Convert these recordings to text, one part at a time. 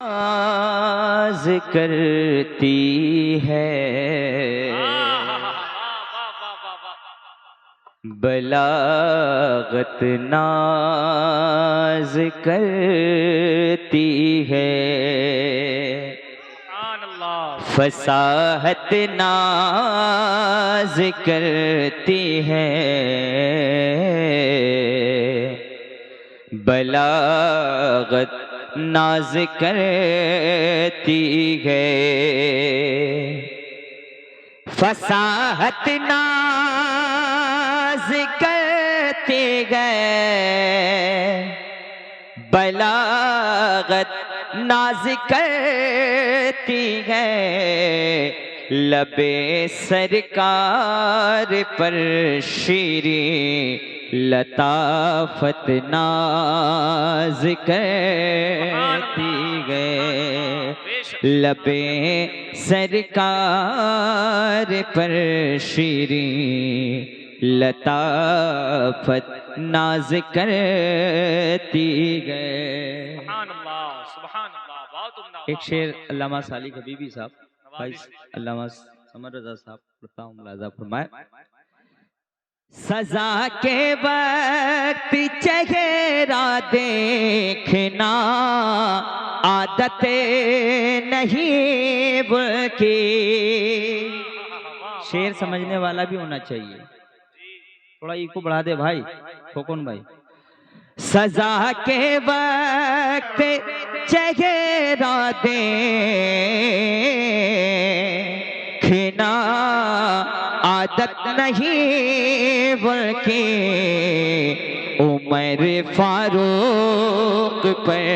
नाज करती है, बलागत नाज करती है, फसाहत नाज करती है, बलागत नाज करती है, फसाहत नाज करती है, बलागत नाज करती है, लबे सरकार पर शीरी लताफत नाज करती है, लबे सरकार पर शीरी लताफत नाज करती है। एक शेर अल्लामा सालिक हबीबी साहब भाई अल्लामा समर रजा साहब पढ़ता हूँ, मुलाजा फरमाए। सजा के वक्त चेहरा देखना आदत नहीं बल्कि, शेर समझने वाला भी होना चाहिए, थोड़ा इको बढ़ा दे भाई खोकन भाई। सजा के वक्त चेहरा देखना आदत नहीं बल्कि, उमर फारूक पर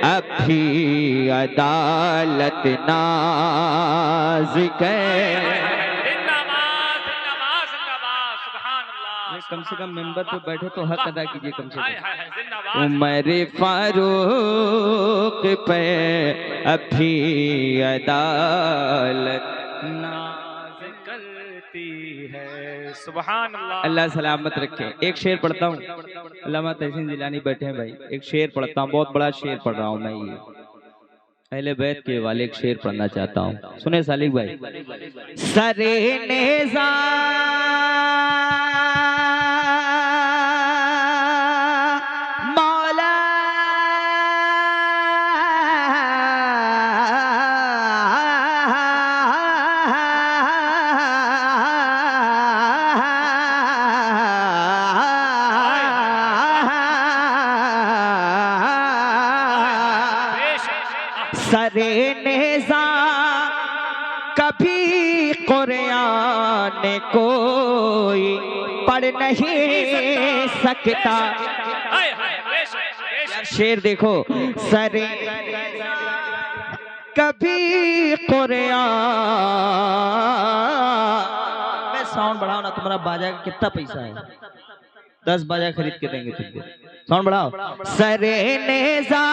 अभी अदालत नाज कर। कम से कम मेंबर पे बैठे तो हक अदा कीजिए कम से कम। उमर फारूक पे अभी अदालत नाज करती है। सुभान अल्लाह। अल्लाह सलामत रखे। एक शेर पढ़ता हूँ, अल्लामा तहसीन जिलानी बैठे हैं भाई, एक शेर पढ़ता हूँ, बहुत बड़ा शेर पढ़ रहा हूँ मैं, ये अहले बैत के वाले एक शेर पढ़ना चाहता हूँ, सुने सालिक भाई। सरे नेज़ा सरे नेज़ा कभी कुरान कोई पढ़ नहीं सकता। शेर देखो, सरे कभी कुरान में साउंड बढ़ाओ ना, तुम्हारा बाजा का कितना पैसा है, 10 बाजा खरीद के देंगे तुमको, साउंड बढ़ाओ। सरे नेज़ा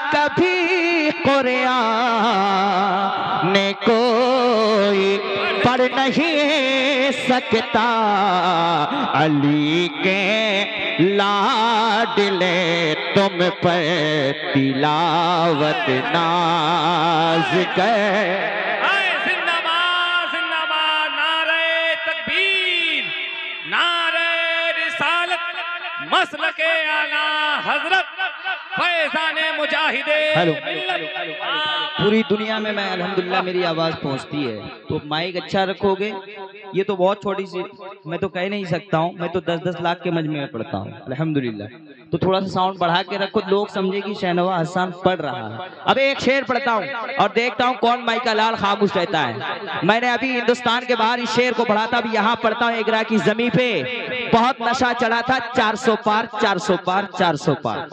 कभी कुरान कोई पढ़ नहीं सकता, अली के लाडले तुम पर तिलावत नाज कर। मसलके आला हजरत फैज़ाने मुजाहिदे। हेलो, पूरी दुनिया में मैं अल्हम्दुलिल्लाह मेरी आवाज पहुंचती है, तो माइक अच्छा रखोगे। ये तो बहुत छोटी सी, मैं तो कह नहीं सकता हूँ, मैं तो 10-10 लाख के मजमे में पढ़ता हूँ अल्हम्दुलिल्लाह, तो थोड़ा सा साउंड बढ़ा के रखो, लोग समझे कि शहनवाज हसन पढ़ रहा है। अब एक शेर पढ़ता हूँ और देखता हूँ कौन माइक का लाल खामोश रहता है। मैंने अभी हिंदुस्तान के बाहर इस शेर को पढ़ा था, अब यहाँ पढ़ता हूँ। इकरा की जमी पे बहुत नशा चढ़ा था, 400 पार 400 पार 400 पार,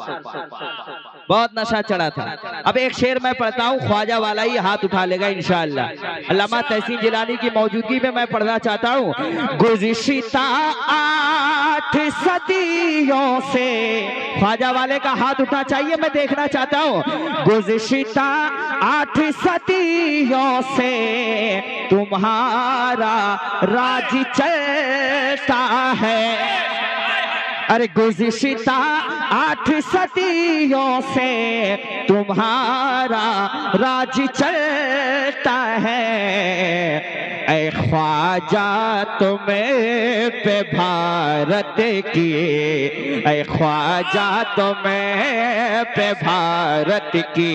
बहुत नशा चढ़ा था। अब एक शेर मैं पढ़ता हूँ, ख्वाजा वाला ही हाथ उठा लेगा इंशाअल्लाह। अल्लामा तहसीन जिलानी की मौजूदगी में मैं पढ़ना चाहता हूँ। गुज़िश्ता 8 सदियों से, ख्वाजा वाले का हाथ उठना चाहिए, मैं देखना चाहता हूँ। गुज़िश्ता 8 सदियों से तुम्हारा राज चलता है, अरे गुज़िश्ता 8 सदियों से तुम्हारा राज चलता है। ऐ ख्वाजा तुम्हें पे भारत की, ऐ ख्वाजा तुम्हें पे भारत की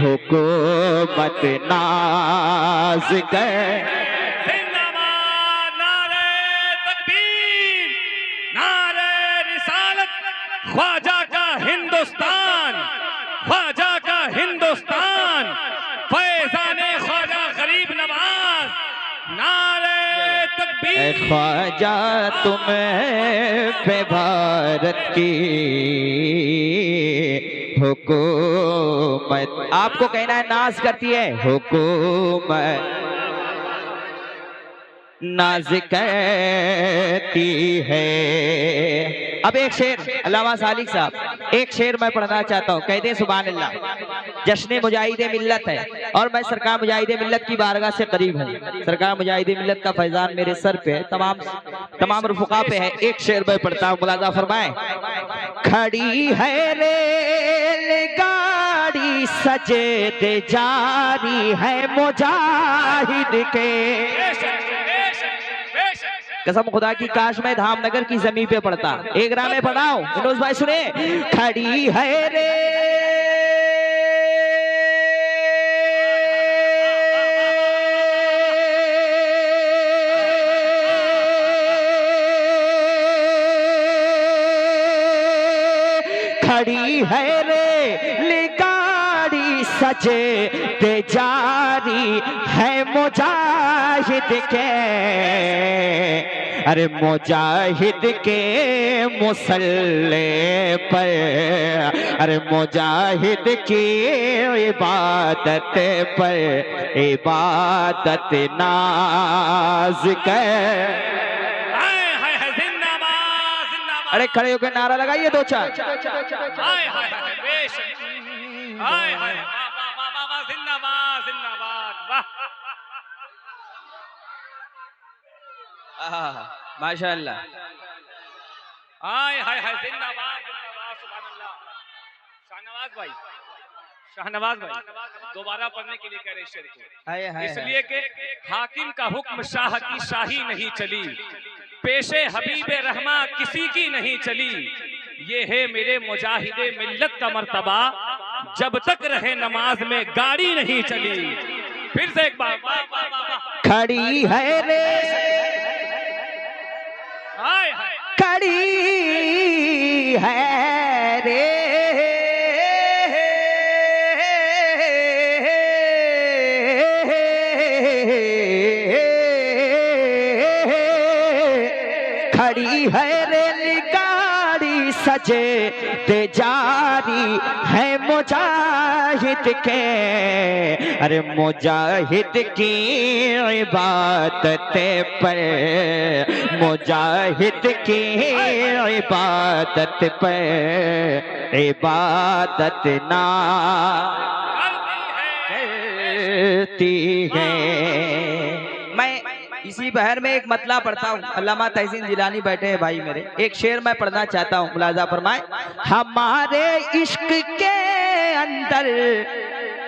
हुकूमत नाज कर। जिंदाबाद, नारे तकबीर, नारे रिसालत, ख्वाजा का हिंदुस्तान, ख्वाजा का हिंदुस्तान, फैज़ाने ख्वाजा गरीब नवाज, नारे तकबीर। ख्वाजा तुम्हें पे भारत की हुकूमत, आपको कहना है नाज करती है हुकूमत नाज करती है। अब एक शेर अल्लामा सालिक साहब, एक शेर मैं पढ़ना चाहता हूँ, कहते हैं सुभान अल्लाह। जश्न मुजाहिदे मिल्लत है और मैं सरकार मुजाहिदे मिल्लत की बारगाह से करीब हूँ। सरकार मुजाहिदे मिल्लत का फैजान मेरे सर पे है, तमाम रुफ़क़ा पे है। एक शेर मैं पढ़ता हूँ, मुलाज़ा फरमाएं। खड़ी है रेलगाड़ी सजदे जारी है मुजाहिद के, कसम खुदा की काश मैं धामनगर की जमीन पे पढ़ता। एक राह में पढ़ाओ फिरोज भाई, सुने। खड़ी है रे खड़ी है रे गाड़ी सजे दे जारी है मुजाहिद के। अरे मुजाहिद के मुसल्ले पर, अरे मुजाहिद की इबादत पर इबादत नाज कर। अरे खड़े होकर नारा लगाइए दो चार। हाय हाय बेशक, हाय हाय जिंदाबाद जिंदाबाद, वाह माशाअल्लाह, हाय हाय हाय जिंदाबाद जिंदाबाद, सुभान अल्लाह। शाहनवाज भाई दोबारा पढ़ने के लिए कह रहे शेर को, इसलिए कि हाकिम का हुक्म शाह की शाही नहीं चली, पेशे हबीबे रहमा किसी की नहीं चली। ये है मेरे मुजाहिदे मिल्लत का मर्तबा, जब तक रहे नमाज में गाड़ी नहीं चली। फिर से एक बार, खड़ी है रे हाय हाय, खड़ी है रे खड़ी है रेलगाड़ी सजे दे जारी है मुजाहिद के। अरे मुजाहिद की इबादत पर, मुजाहिद की इबादत पर इबादत ना करती है। मैं इसी बहर में एक मतला पढ़ता हूँ, अल्लामा तहसीन जिलानी बैठे हैं भाई मेरे। एक शेर मैं पढ़ना चाहता हूँ, मुलाजा फरमाए। हमारे इश्क के अंदर,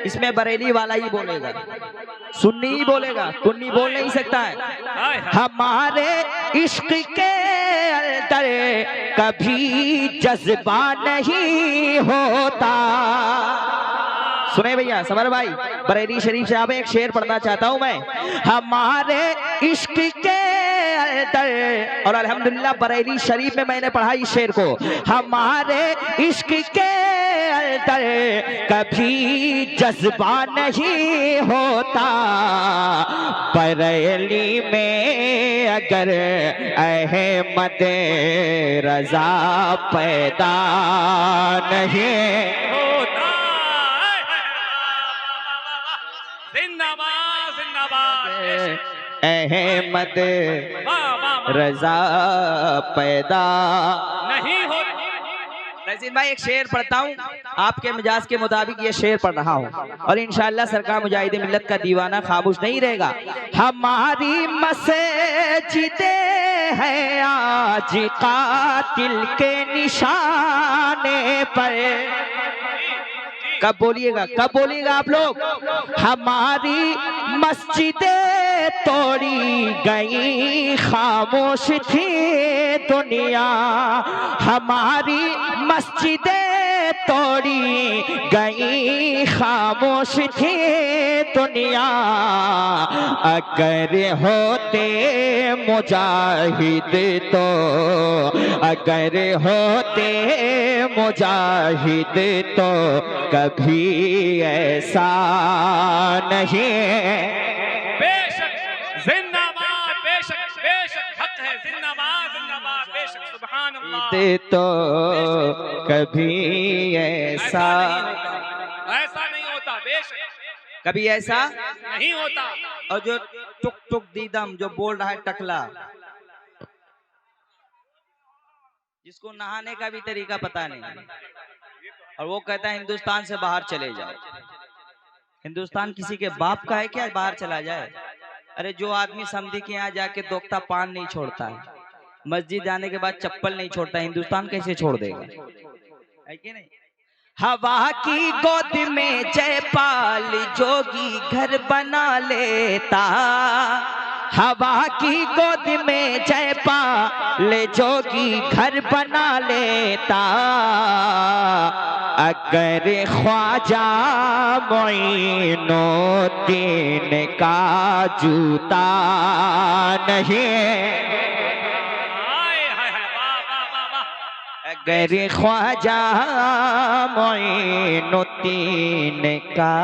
इसमें बरेली वाला ही बोलेगा, सुन्नी ही बोलेगा, कुन्नी बोल नहीं सकता है। हमारे इश्क के अंदर कभी जज्बा नहीं होता। सुने भैया समर भाई, बरेली शरीफ से आप एक शेर पढ़ना चाहता हूं मैं। हमारे इश्क के अंदर, और अल्हम्दुलिल्लाह बरेली शरीफ में मैंने पढ़ा इस शेर को। हमारे इश्क के अंदर कभी जज्बा नहीं होता, बरेली में अगर अहमद रजा पैदा नहीं होता। जिंदाबाद जिंदाबाद, अहमद रजा पैदा नहीं हो। तहसीन भाई एक शेर पढ़ता हूँ, आपके मिजाज के मुताबिक ये शेर पढ़ रहा हूँ, और इंशाअल्लाह सरकार मुजाहिदे मिल्लत का दीवाना खामोश नहीं रहेगा। हमारी मस्जिदें हैं आज कातिल के निशाने पर। कब बोलिएगा आप लोग? हमारी मस्जिदें तोड़ी गई, खामोश थी दुनिया। हमारी मस्जिदें तोड़ी गई, खामोश थी दुनिया। अगर होते मुजाहिद तो, अगर होते मुजाहिद तो कभी ऐसा नहीं। बेशक जिंदाबाद, बेशक बेशक हक है, जिंदाबाद जिंदाबाद, बेशक सुभान अल्लाह। तो कभी ऐसा नहीं होता, बेशक कभी ऐसा नहीं होता। और जो टुक टुक दीदम जो बोल रहा है टकला, जिसको नहाने का भी तरीका पता नहीं, और वो कहता है हिंदुस्तान से बाहर चले जाओ। हिंदुस्तान किसी के बाप का है क्या बाहर चला जाए? अरे जो आदमी समधी के यहाँ जाके दोख्ता पान नहीं छोड़ता है, मस्जिद जाने के बाद चप्पल नहीं छोड़ता, हिंदुस्तान कैसे छोड़ देगा? है कि नहीं? हवा की गोद में जयपाल जोगी घर बना लेता, हवा की गोद में जयपाल जोगी घर बना लेता। अगर ख्वाजा मोइनुद्दीन का जूता नहीं, अगर ख्वाजा मोइनुद्दीन का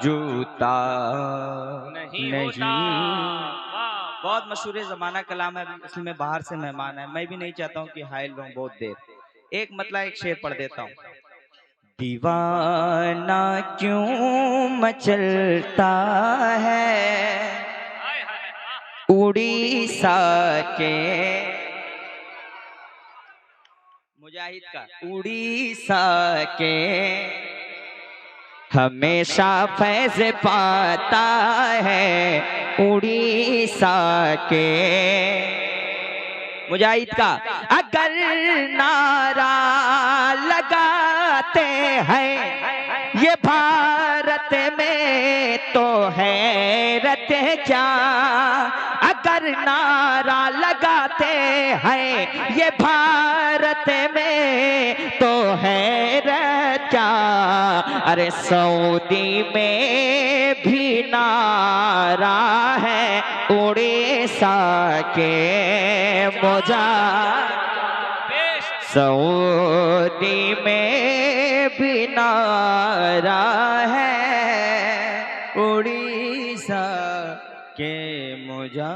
जूता नहीं। बहुत मशहूर ज़माना कलाम है, इसमें बाहर से मेहमान है। मैं भी नहीं चाहता हूँ कि हाइल रहूं बहुत देर। एक मतलब एक शेर पढ़ देता हूँ। दीवाना क्यों मचलता है उड़ीसा के, मुजाहिद का उड़ीसा के, हमेशा फैज़ पाता है उड़ीसा के। मुजाहिद का अगर नारा लगाते हैं ये भारत में तो हैरत क्या, अगर नारा लगाते हैं ये भारत में तो हैरत क्या। अरे सऊदी में भी नारा है उड़ीसा के मुजा, सऊदी में भी नारा है उड़ीसा के मुजा।